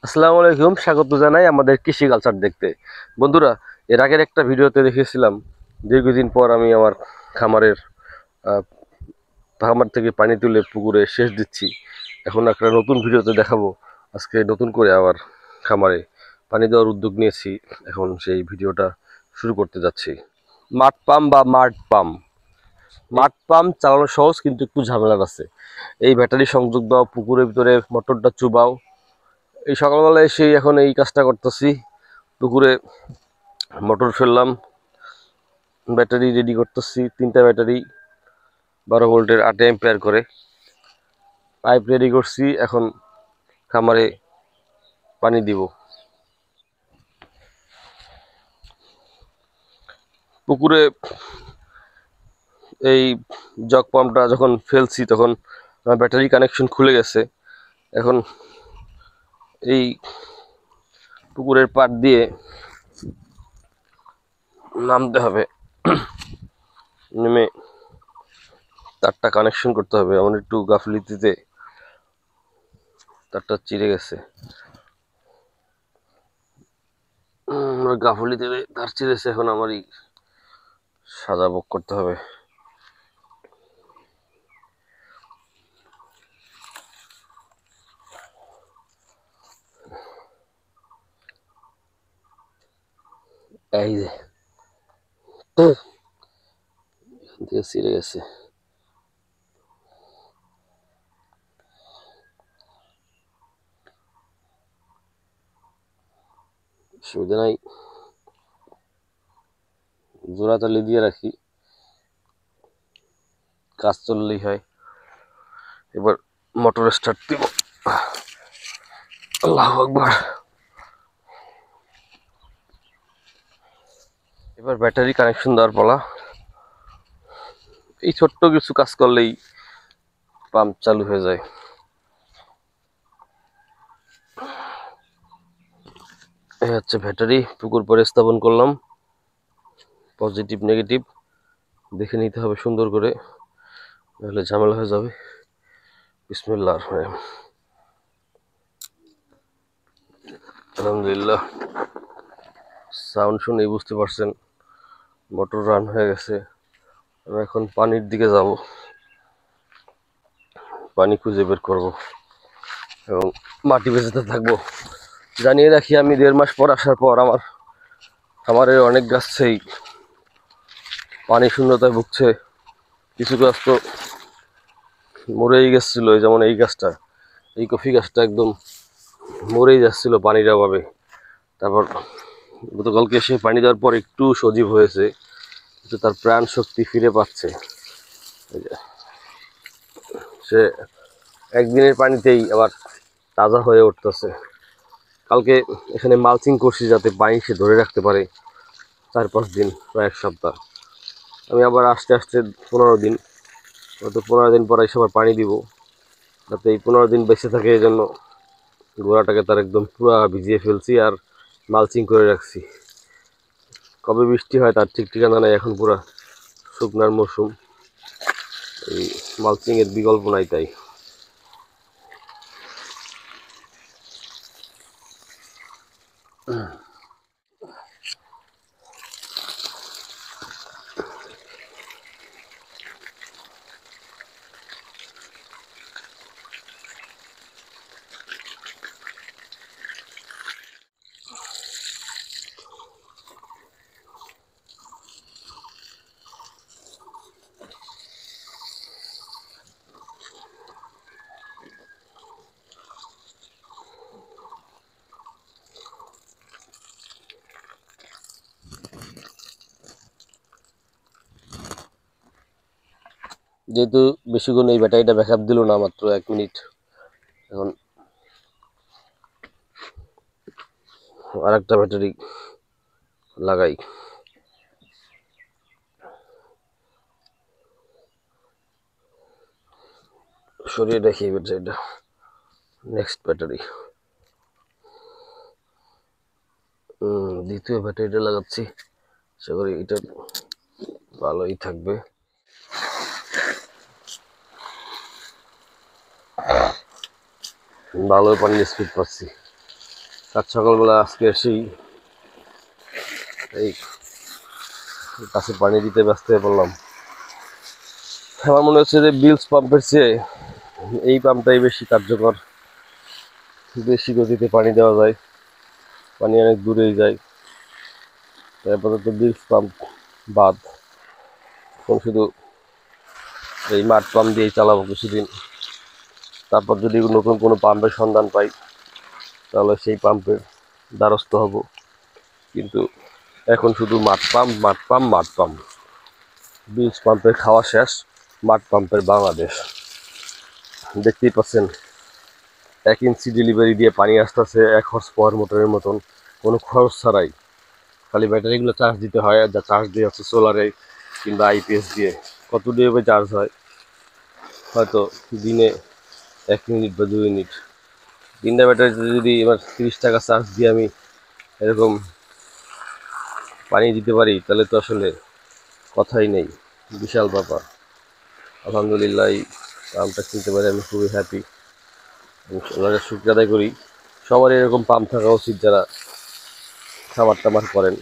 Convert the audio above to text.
আসসালামু আলাইকুম, স্বাগত জানাই আমাদের কৃষি কালচার দেখতে। বন্ধুরা, এর আগের একটা ভিডিওতে দেখেছিলাম দীর্ঘদিন পর আমি আমার খামারের আহ, খামার থেকে পানি তুলে পুকুরে সেচ দিচ্ছি। এখন একটা নতুন ভিডিওতে দেখাবো। আজকে নতুন করে আবার খামারে পানি দেওয়ার উদ্যোগ নিয়েছি। এখন সেই ভিডিওটা শুরু করতে যাচ্ছি। মাঠ পাম্প বা মাড পাম্প, মাঠ পাম্প চালানো সহজ কিন্তু একটু ঝামেলার আছে। এই ব্যাটারি সংযোগ দাও, পুকুরের ভিতরে মোটরটা চুবাও। এই সকালবেলা এসে এখন এই কাজটা করতেছি। পুকুরে মোটর ফেললাম, ব্যাটারি রেডি করতেছি, 3টা ব্যাটারি 12 ভোল্টের 8 অ্যাম্পিয়ার করে। পাইপ রেডি করছি, এখন খামারে পানি দিব। পুকুরে এই জগ পাম্পটা যখন ফেলছি তখন ব্যাটারি কানেকশন খুলে গেছে। এখন এই পুকুরের পাড় দিয়ে নামতে হবে, নেমে তারটা কানেকশন করতে হবে। এমন একটু গাফলিতিতে তারটা চিড়ে গেছে। গাফলিতে তার চিড়েছে, এখন আমারই সাজা ভোগ করতে হবে। এই যে এখান থেকে ছিঁড়ে গেছে। অসুবিধা নাই, জোড়া তালি দিয়ে রাখি, কাজ চললেই হয়। এবার মোটর স্টার্ট দিব। আল্লাহু আকবার। এবার ব্যাটারি কানেকশন দেওয়ার পালা। এই ছোট্ট কিছু কাজ করলেই পাম্প চালু হয়ে যায়। এই হচ্ছে ব্যাটারি, পুকুর পরে স্থাপন করলাম। পজিটিভ নেগেটিভ দেখে নিতে হবে সুন্দর করে, নাহলে ঝামেলা হয়ে যাবে। বিসমিল্লাহ। আলহামদুলিল্লাহ, সাউন্ড শুনেই বুঝতে পারছেন মোটর রান হয়ে গেছে। আমি এখন পানির দিকে যাব, পানি খুঁজে বের করব এবং মাটি বেঁচেতে থাকবো। জানিয়ে রাখি, আমি 1.5 মাস পর আসার পর আমারে অনেক গাছই পানি শূন্যতায় ভুগছে। কিছু গাছ তো মরেই গেছিল, যেমন এই গাছটা, এই কফি গাছটা একদম মরেই যাচ্ছিল পানির অভাবে। তারপর গতকালকে এসে পানি দেওয়ার পর একটু সজীব হয়েছে, কিন্তু তার প্রাণ শক্তি ফিরে পাচ্ছে। সে একদিনের পানিতেই আবার তাজা হয়ে উঠতেছে। কালকে এখানে মালচিং করছি যাতে পানি সে ধরে রাখতে পারে 4-5 দিন, প্রায় 1 সপ্তাহ। আমি আবার আস্তে আস্তে 15 দিন, হয়তো 15 দিন পর এসে আবার পানি দিব, যাতে এই 15 দিন বেঁচে থাকে। এই জন্য গোড়াটাকে তার একদম পুরা ভিজিয়ে ফেলছি আর মালচিং করে রাখছি। কবে বৃষ্টি হয় তার ঠিক ঠিকানা নেই। এখন পুরা শুকনার মৌসুম, এই মালচিংয়ের বিকল্প নাই। তাই যেহেতু বেশিক্ষণ এই ব্যাটারিটা ব্যাকআপ দিল না, মাত্র 1 মিনিট, এখন আর একটা ব্যাটারি লাগাই। সরিয়ে রাখি এই ব্যাটারিটা, নেক্সট ব্যাটারি। দ্বিতীয় ব্যাটারিটা লাগাচ্ছি, আশা করি এটা ভালোই থাকবে। ভালো পানির স্পিড পাচ্ছি। আজ সকালবেলা আজকে এসেই এই গাছে পানি দিতে ব্যস্ত হয়ে পড়লাম। আমার মনে হচ্ছে যে বিলস পাম্পের চেয়ে এই পাম্পটাই বেশি কার্যকর, বেশি গতিতে পানি দেওয়া যায়, পানি অনেক দূরেই যায়। আপাতত বিলস পাম্প বাদ, এখন শুধু এই মাঠ পাম্প দিয়েই চালাবো কিছুদিন। তারপর যদি নতুন কোনো পাম্পের সন্ধান পাই তাহলে সেই পাম্পের দ্বারস্থ হব। কিন্তু এখন শুধু মাঠ পাম্প, মাঠ পাম্প, মাঠ পাম্প। বিলস পাম্পের খাওয়া শেষ, মাঠ পাম্পের বাংলাদেশ। দেখতেই পাচ্ছেন 1 ইঞ্চি ডেলিভারি দিয়ে পানি আসতেছে 1 হর্স পাওয়ার মোটরের মতন, কোনো খরচ ছাড়াই। খালি ব্যাটারিগুলো চার্জ দিতে হয়, আর যা চার্জ দিয়ে হচ্ছে সোলারে কিংবা আইপিএস দিয়ে। কত ডিএমএ চার্জ হয়? হয়তো দিনে 1 মিনিট বা 2 মিনিট। 3টা ব্যাটারিতে যদি এবার 30 টাকা চার্জ দিয়ে আমি এরকম পানি দিতে পারি তাহলে তো আসলে কথাই নেই, বিশাল ব্যাপার। আলহামদুলিল্লাহ এই পাম্পটা কিনতে পারি আমি খুবই হ্যাপি। শুক্রিয়া আদায় করি। সবার এরকম পাম্প থাকা উচিত যারা খাবার টাবার করেন।